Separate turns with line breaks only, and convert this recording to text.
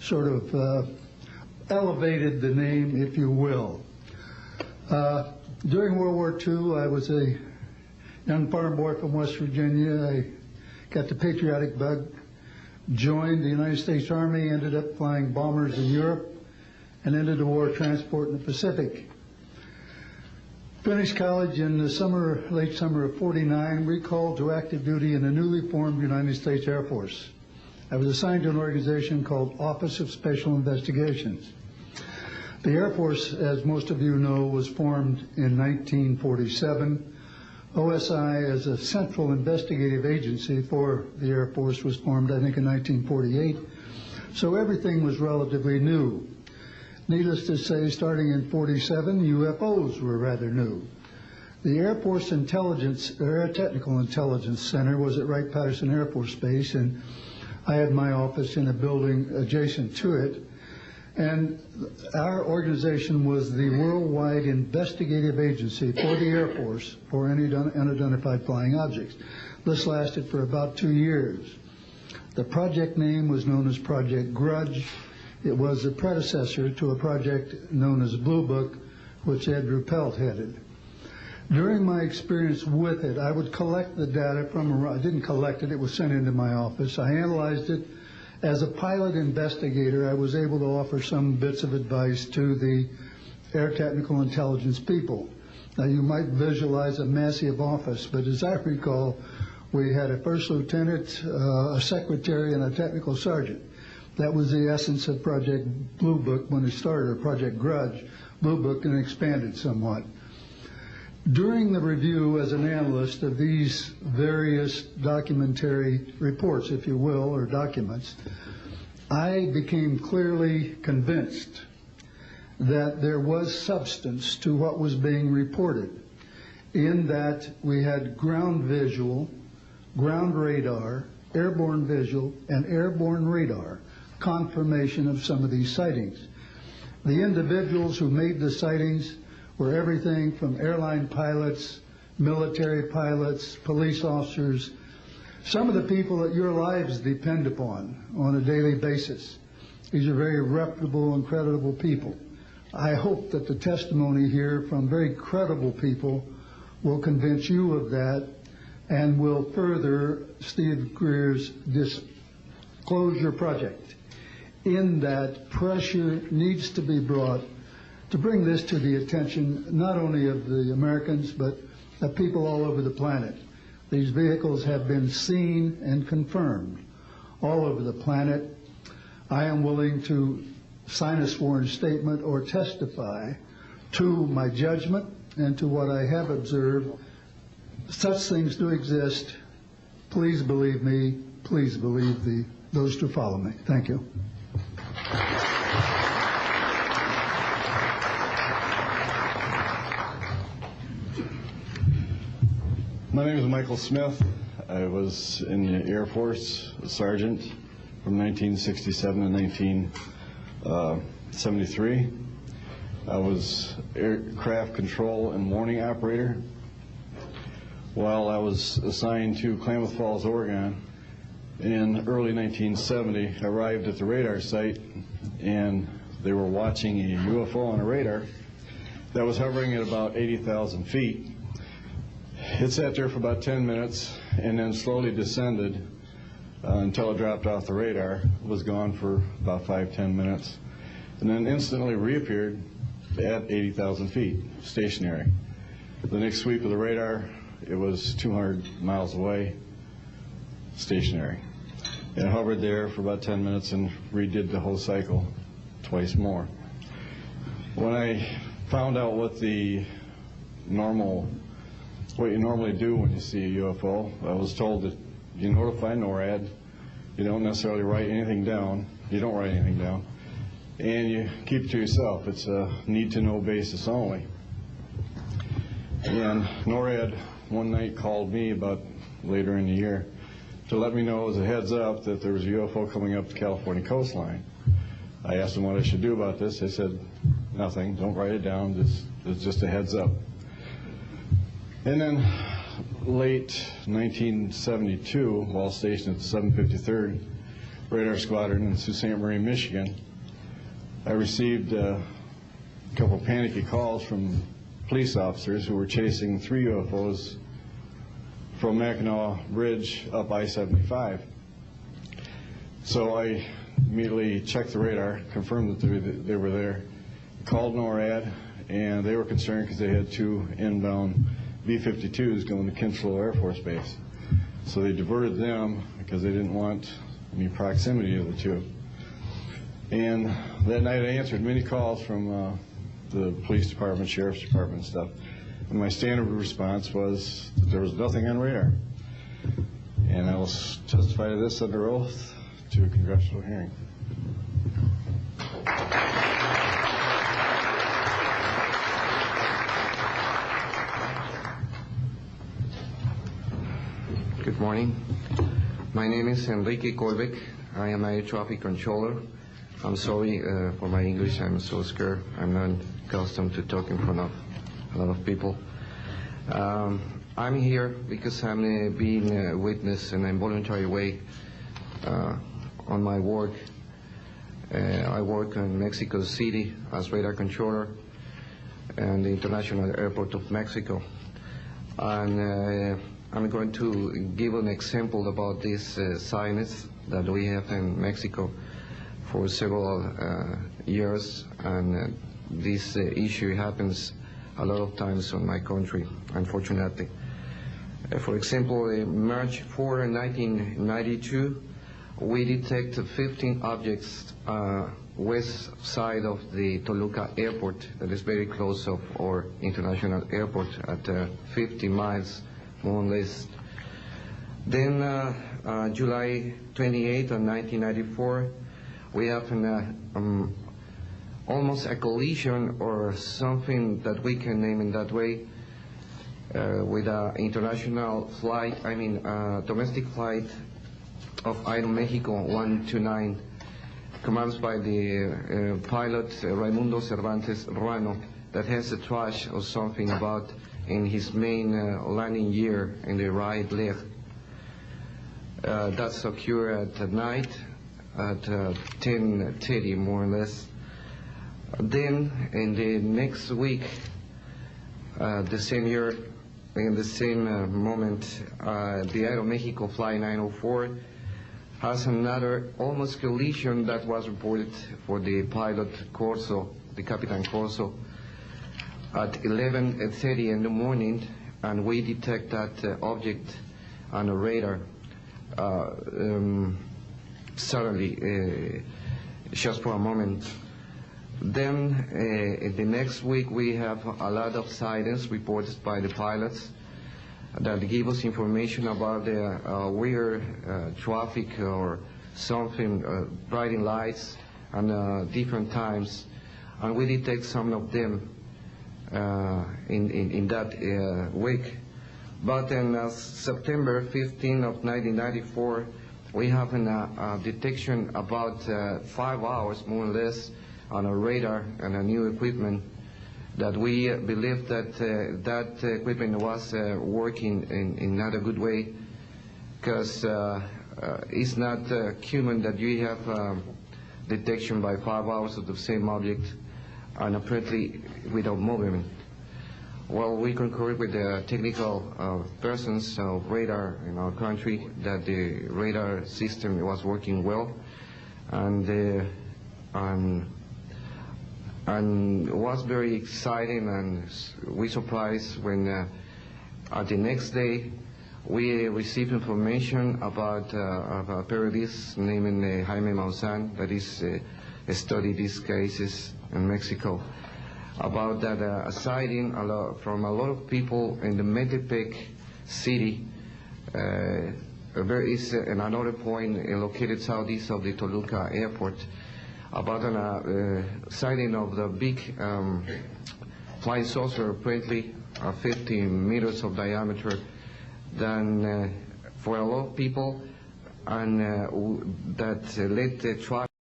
sort of elevated the name, if you will. During World War II, I was a young farm boy from West Virginia. I got the patriotic bug, joined the United States Army, ended up flying bombers in Europe, and ended the war transport in the Pacific. Finished college in the summer, late summer of '49, recalled to active duty in the newly formed United States Air Force. I was assigned to an organization called Office of Special Investigations. The Air Force, as most of you know, was formed in 1947. OSI, as a central investigative agency for the Air Force, was formed, I think, in 1948. So everything was relatively new. Needless to say, starting in '47, UFOs were rather new. The Air Force Intelligence, Air Technical Intelligence Center was at Wright-Patterson Air Force Base, and I had my office in a building adjacent to it. And our organization was the worldwide investigative agency for the Air Force for any unidentified flying objects. This lasted for about 2 years. The project name was known as Project Grudge. It was a predecessor to a project known as Blue Book, which Ed Ruppelt headed. During my experience with it, I would collect the data from, I didn't collect it, it was sent into my office. I analyzed it. As a pilot investigator, I was able to offer some bits of advice to the Air Technical Intelligence people. Now, you might visualize a massive office, but as I recall, we had a first lieutenant, a secretary, and a technical sergeant. That was the essence of Project Blue Book when it started, or Project Grudge. Blue Book, and expanded somewhat. During the review as an analyst of these various documentary reports, if you will, or documents, I became clearly convinced that there was substance to what was being reported, in that we had ground visual, ground radar, airborne visual, and airborne radar confirmation of some of these sightings. The individuals who made the sightings were everything from airline pilots, military pilots, police officers, some of the people that your lives depend upon on a daily basis. These are very reputable and credible people. I hope that the testimony here from very credible people will convince you of that and will further Steve Greer's disclosure project, in that pressure needs to be brought to bring this to the attention not only of the Americans, but of people all over the planet. These vehicles have been seen and confirmed all over the planet. I am willing to sign a sworn statement or testify to my judgment and to what I have observed. Such things do exist. Please believe me. Please believe those who follow me. Thank you.
My name is Michael Smith. I was in the Air Force, a sergeant, from 1967 to 1973. I was aircraft control and warning operator. While I was assigned to Klamath Falls, Oregon, in early 1970, I arrived at the radar site, and they were watching a UFO on a radar that was hovering at about 80,000 feet. It sat there for about 10 minutes and then slowly descended until it dropped off the radar. It was gone for about 5-10 minutes, and then instantly reappeared at 80,000 feet, stationary. The next sweep of the radar, it was 200 miles away, stationary. It hovered there for about 10 minutes and redid the whole cycle twice more. When I found out what you normally do when you see a UFO, I was told that you notify NORAD, you don't necessarily write anything down, you don't write anything down, and you keep it to yourself. It's a need-to-know basis only. And NORAD one night called me about later in the year to let me know as a heads up that there was a UFO coming up the California coastline. I asked them what I should do about this. They said, nothing, don't write it down, it's just a heads up. And then late 1972, while stationed at the 753rd, radar squadron in Sault Ste. Marie, Michigan, I received a couple panicky calls from police officers who were chasing 3 UFOs from Mackinac Bridge up I-75. So I immediately checked the radar, confirmed that they were there, called NORAD, and they were concerned because they had 2 inbound B-52s going to Kinchlow Air Force Base. So they diverted them because they didn't want any proximity of the 2. And that night I answered many calls from the police department, sheriff's department and stuff. And my standard response was that there was nothing on radar. And I will testify to this under oath to a congressional hearing.
Good morning. My name is Enrique Colbeck. I am a traffic controller. I'm sorry for my English. I'm so scared. I'm not accustomed to talk in front of a lot of people. I'm here because I'm being a witness in a voluntary way on my work. I work in Mexico City as radar controller and the International Airport of Mexico. And I'm going to give an example about this sightings that we have in Mexico for several years, and this issue happens a lot of times in my country, unfortunately. For example, in March 4, 1992, we detected 15 objects west side of the Toluca Airport, that is very close of our international airport at 50 miles, more or less. Then July 28 of 1994, we have almost a collision or something that we can name in that way with an international flight, domestic flight of Aeromexico 129, commanded by the pilot Raimundo Cervantes Ruano, that has a trash or something about in his main landing gear in the right leg. That's occurred at night at 10:30 more or less. Then in the next week, the same year, in the same moment, the Aeromexico Flight 904 has another almost collision that was reported for the pilot Corso, the Capitan Corso, at 11:30 in the morning, and we detect that object on the radar suddenly, just for a moment. Then the next week we have a lot of sightings reported by the pilots that give us information about the weird traffic or something, bright lights and different times, and we detect some of them in that week. But in September 15 of 1994, we have a detection about 5 hours more or less on a radar and a new equipment that we believe that that equipment was working in not a good way, because it's not human that you have detection by 5 hours of the same object and apparently without movement. Well, we concur with the technical persons of radar in our country that the radar system was working well, and was very exciting, and we surprised when at the next day we received information about a periodist named Jaime Maussan that is studied these cases in Mexico, about that a sighting from a lot of people in the Metepec city. There is another point located southeast of the Toluca Airport, about a sighting of the big flying saucer, apparently 50 meters of diameter, then for a lot of people, and that led the traffic